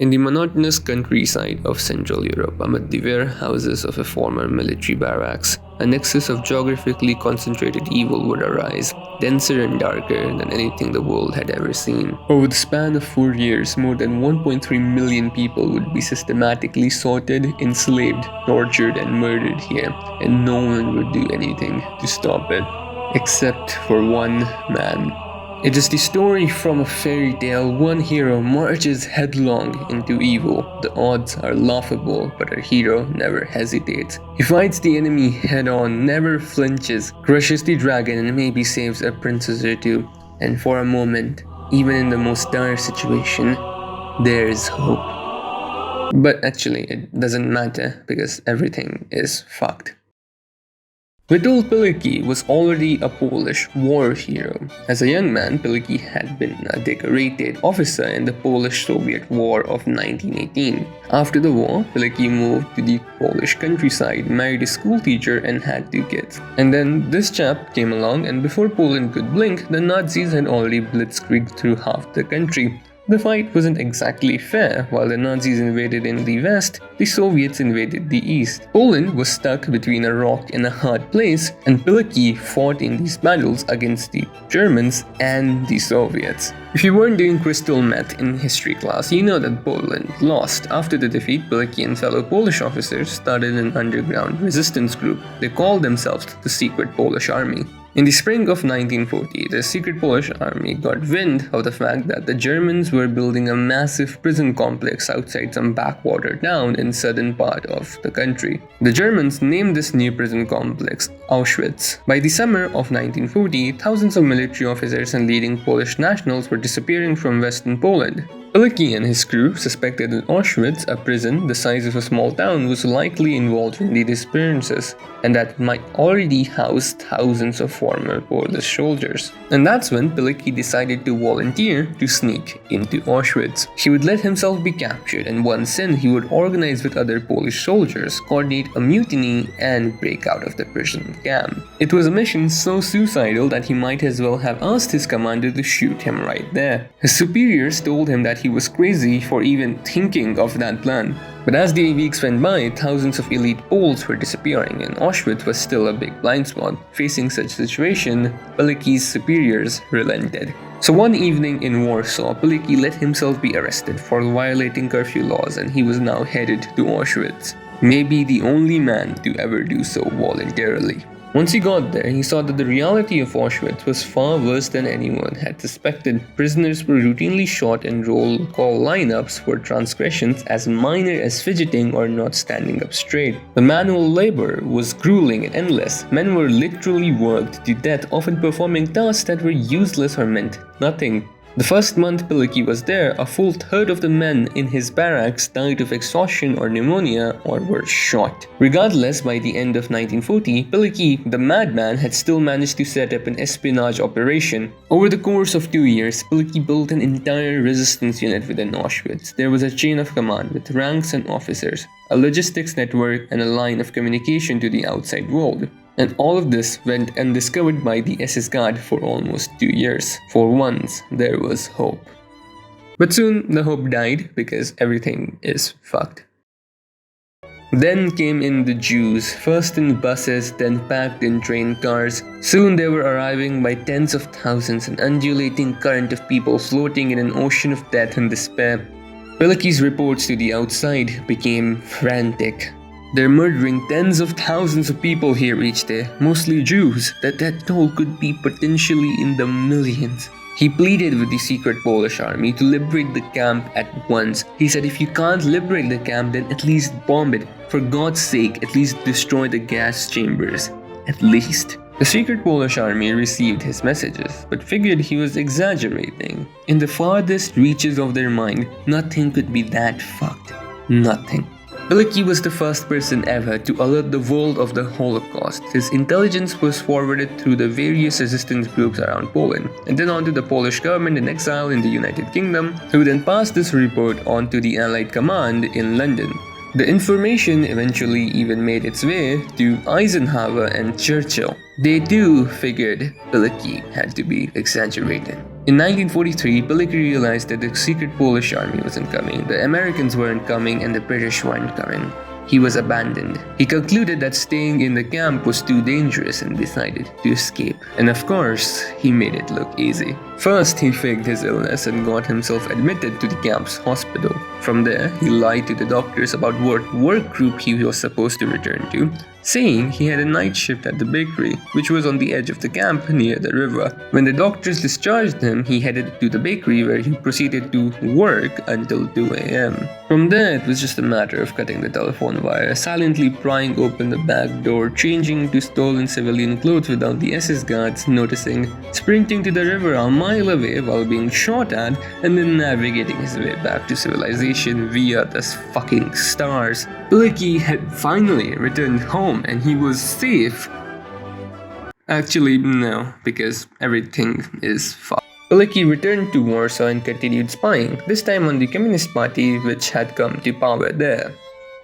In the monotonous countryside of Central Europe, amid the warehouses of a former military barracks, a nexus of geographically concentrated evil would arise, denser and darker than anything the world had ever seen. Over the span of 4 years, more than 1.3 million people would be systematically sorted, enslaved, tortured, and murdered here, and no one would do anything to stop it, except for one man. It is the story from a fairy tale. One hero marches headlong into evil. The odds are laughable, but our hero never hesitates. He fights the enemy head-on, never flinches, crushes the dragon, and maybe saves a princess or two. And for a moment, even in the most dire situation, there is hope. But actually, it doesn't matter because everything is fucked. Witold Pilecki was already a Polish war hero. As a young man, Pilecki had been a decorated officer in the Polish-Soviet War of 1918. After the war, Pilecki moved to the Polish countryside, married a schoolteacher, and had 2 kids. And then this chap came along, and before Poland could blink, the Nazis had already blitzkrieged through half the country. The fight wasn't exactly fair. While the Nazis invaded in the west, the Soviets invaded the east. Poland was stuck between a rock and a hard place, and Pilecki fought in these battles against the Germans and the Soviets. If you weren't doing crystal meth in history class, you know that Poland lost. After the defeat, Pilecki and fellow Polish officers started an underground resistance group. They called themselves the Secret Polish Army. In the spring of 1940, the secret Polish army got wind of the fact that the Germans were building a massive prison complex outside some backwater town in southern part of the country. The Germans named this new prison complex Auschwitz. By the summer of 1940, thousands of military officers and leading Polish nationals were disappearing from western Poland. Pilecki and his crew suspected that Auschwitz, a prison the size of a small town, was likely involved in the disappearances, and that might already house thousands of former Polish soldiers. And that's when Pilecki decided to volunteer to sneak into Auschwitz. He would let himself be captured, and once in, he would organize with other Polish soldiers, coordinate a mutiny, and break out of the prison camp. It was a mission so suicidal that he might as well have asked his commander to shoot him right there. His superiors told him that he was crazy for even thinking of that plan. But as the weeks went by, thousands of elite Poles were disappearing, and Auschwitz was still a big blind spot. Facing such situation, Pilecki's superiors relented. So one evening in Warsaw, Pilecki let himself be arrested for violating curfew laws, and he was now headed to Auschwitz. Maybe the only man to ever do so voluntarily. Once he got there, he saw that the reality of Auschwitz was far worse than anyone had suspected. Prisoners were routinely shot in roll call lineups for transgressions as minor as fidgeting or not standing up straight. The manual labor was grueling and endless. Men were literally worked to death, often performing tasks that were useless or meant nothing. The first month Pilecki was there, a full third of the men in his barracks died of exhaustion or pneumonia or were shot. Regardless, by the end of 1940, Pilecki, the madman, had still managed to set up an espionage operation. Over the course of 2 years, Pilecki built an entire resistance unit within Auschwitz. There was a chain of command with ranks and officers, a logistics network, and a line of communication to the outside world. And all of this went undiscovered by the SS Guard for almost 2 years. For once, there was hope. But soon, the hope died because everything is fucked. Then came in the Jews, first in buses, then packed in train cars. Soon they were arriving by tens of thousands, an undulating current of people floating in an ocean of death and despair. Pilecki's reports to the outside became frantic. They're murdering tens of thousands of people here each day, mostly Jews. That toll could be potentially in the millions. He pleaded with the secret Polish army to liberate the camp at once. He said if you can't liberate the camp, then at least bomb it. For God's sake, at least destroy the gas chambers. At least. The secret Polish army received his messages, but figured he was exaggerating. In the farthest reaches of their mind, nothing could be that fucked. Nothing. Pilecki was the first person ever to alert the world of the Holocaust. His intelligence was forwarded through the various resistance groups around Poland, and then on to the Polish government in exile in the United Kingdom, who then passed this report on to the Allied command in London. The information eventually even made its way to Eisenhower and Churchill. They too figured Pilecki had to be exaggerated. In 1943, Pilecki realized that the secret Polish army wasn't coming, the Americans weren't coming, and the British weren't coming. He was abandoned. He concluded that staying in the camp was too dangerous and decided to escape. And of course, he made it look easy. First, he faked his illness and got himself admitted to the camp's hospital. From there, he lied to the doctors about what work group he was supposed to return to, saying he had a night shift at the bakery, which was on the edge of the camp near the river. When the doctors discharged him, he headed to the bakery where he proceeded to work until 2 a.m. From there, it was just a matter of cutting the telephone wire, silently prying open the back door, changing into stolen civilian clothes without the SS guards noticing, sprinting to the river a mile away while being shot at, and then navigating his way back to civilization via the fucking stars. Pilecki had finally returned home and he was safe. Actually, no, because everything is fucked. Pilecki returned to Warsaw and continued spying, this time on the Communist Party which had come to power there.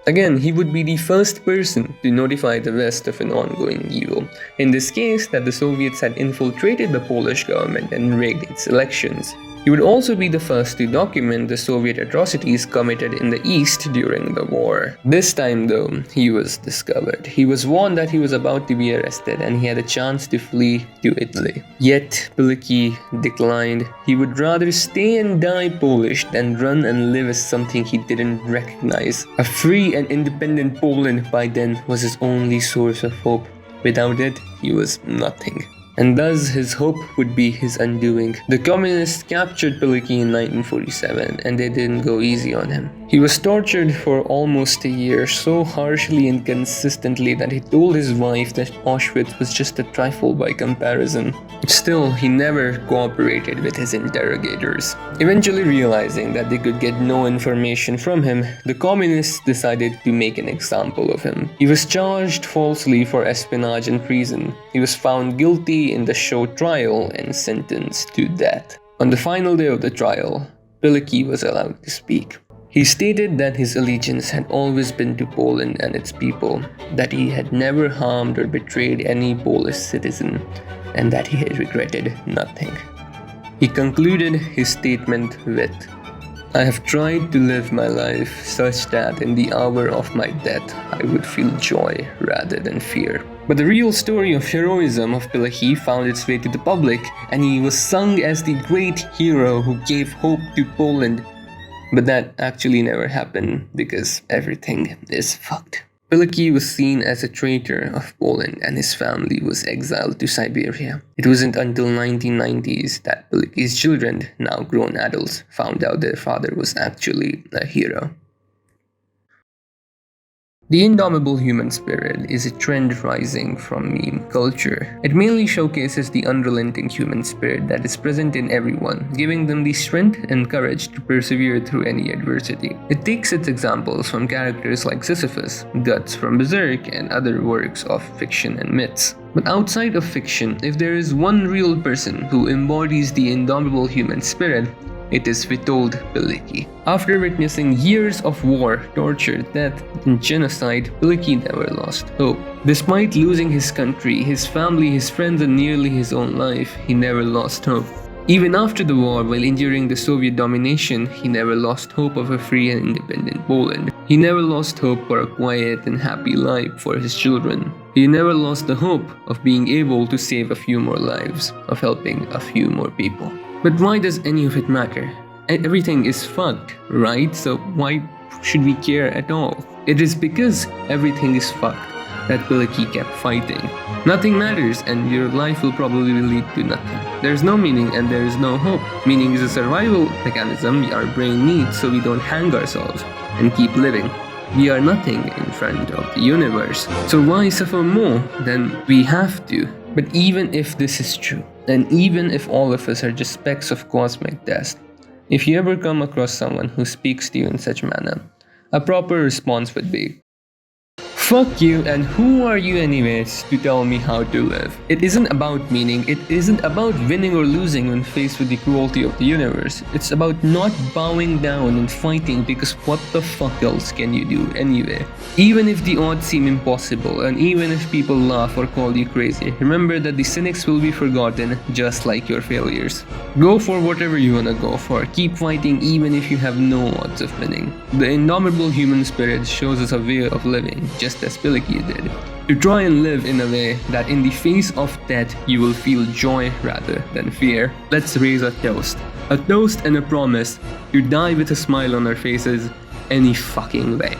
Again, he would be the first person to notify the West of an ongoing evil, in this case that the Soviets had infiltrated the Polish government and rigged its elections. He would also be the first to document the Soviet atrocities committed in the East during the war. This time though, he was discovered. He was warned that he was about to be arrested and he had a chance to flee to Italy. Yet, Pilecki declined. He would rather stay and die Polish than run and live as something he didn't recognize. A free and independent Poland by then was his only source of hope. Without it, he was nothing. And thus his hope would be his undoing. The communists captured Pilecki in 1947 and they didn't go easy on him. He was tortured for almost a year, so harshly and consistently that he told his wife that Auschwitz was just a trifle by comparison. Still, he never cooperated with his interrogators. Eventually realizing that they could get no information from him, the communists decided to make an example of him. He was charged falsely for espionage and treason. He was found guilty in the show trial and sentenced to death. On the final day of the trial, Pilecki was allowed to speak. He stated that his allegiance had always been to Poland and its people, that he had never harmed or betrayed any Polish citizen, and that he had regretted nothing. He concluded his statement with, "I have tried to live my life such that in the hour of my death I would feel joy rather than fear." But the real story of heroism of Pilecki found its way to the public, and he was sung as the great hero who gave hope to Poland. But that actually never happened because everything is fucked. Pilecki was seen as a traitor of Poland and his family was exiled to Siberia. It wasn't until 1990s that Pilecki's children, now grown adults, found out their father was actually a hero. The indomitable human spirit is a trend rising from meme culture. It mainly showcases the unrelenting human spirit that is present in everyone, giving them the strength and courage to persevere through any adversity. It takes its examples from characters like Sisyphus, Guts from Berserk, and other works of fiction and myths. But outside of fiction, if there is one real person who embodies the indomitable human spirit, it is Witold Pilecki. After witnessing years of war, torture, death, and genocide, Pilecki never lost hope. Despite losing his country, his family, his friends, and nearly his own life, he never lost hope. Even after the war, while enduring the Soviet domination, he never lost hope of a free and independent Poland. He never lost hope for a quiet and happy life for his children. He never lost the hope of being able to save a few more lives, of helping a few more people. But why does any of it matter? Everything is fucked, right? So why should we care at all? It is because everything is fucked that Pilecki kept fighting. Nothing matters and your life will probably lead to nothing. There's no meaning and there is no hope. Meaning is a survival mechanism our brain needs so we don't hang ourselves and keep living. We are nothing in front of the universe. So why suffer more than we have to? But even if this is true, and even if all of us are just specks of cosmic dust, if you ever come across someone who speaks to you in such manner, a proper response would be, Fuck you, and who are you anyways to tell me how to live? It isn't about meaning, it isn't about winning or losing when faced with the cruelty of the universe. It's about not bowing down and fighting, because what the fuck else can you do anyway? Even if the odds seem impossible, and even if people laugh or call you crazy, remember that the cynics will be forgotten just like your failures. Go for whatever you wanna go for, keep fighting even if you have no odds of winning. The indomitable human spirit shows us a way of living, just as Pilecki did. To try and live in a way that in the face of death you will feel joy rather than fear. Let's raise a toast. A toast and a promise to die with a smile on our faces any fucking way.